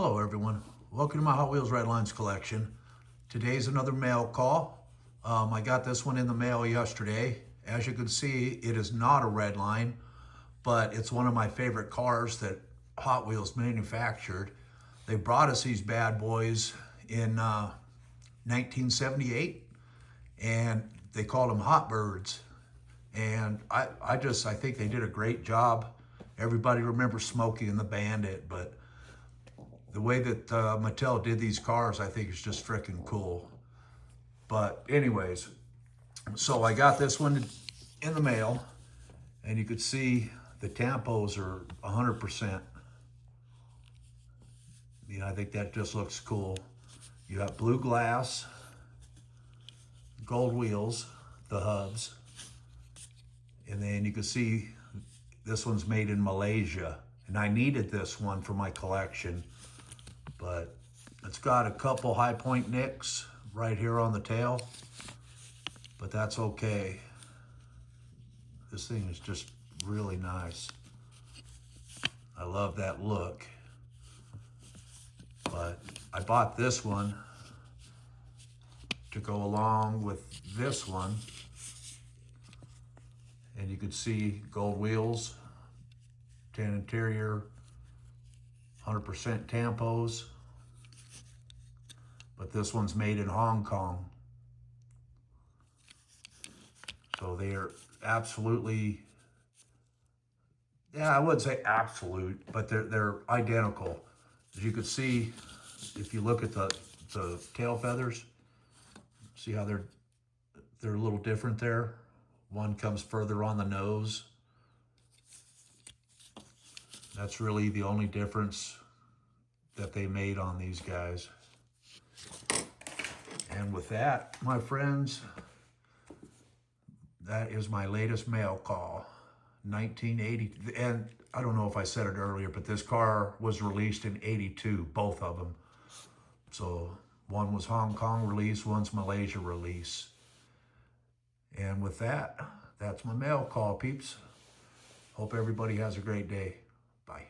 Hello everyone, welcome to my Hot Wheels Red Lines collection. Today's another mail call. I got this one in the mail yesterday. As you can see, it is not a red line, but it's one of my favorite cars that Hot Wheels manufactured. They brought us these bad boys in 1978, and they called them Hot Birds. And I think they did a great job. Everybody remembers Smokey and the Bandit, but the way that Mattel did these cars, I think is just freaking cool. But anyways, so I got this one in the mail, and you could see the tampos are 100%. I think that just looks cool. You got blue glass, gold wheels, the hubs, and then you can see this one's made in Malaysia, and I needed this one for my collection. But it's got a couple high point nicks right here on the tail, but that's okay. This thing is just really nice. I love that look. But I bought this one to go along with this one. And you can see gold wheels, tan interior, 100% tampos, but this one's made in Hong Kong. So they are absolutely, I wouldn't say absolute, but they're identical. As you can see, if you look at the tail feathers, see how they're a little different there. One comes further on the nose. That's really the only difference that they made on these guys. And with that, my friends, that is my latest mail call, 1980. And I don't know if I said it earlier, but this car was released in 82, both of them. So one was Hong Kong release, one's Malaysia release. And with that, that's my mail call, peeps. Hope everybody has a great day. Bye.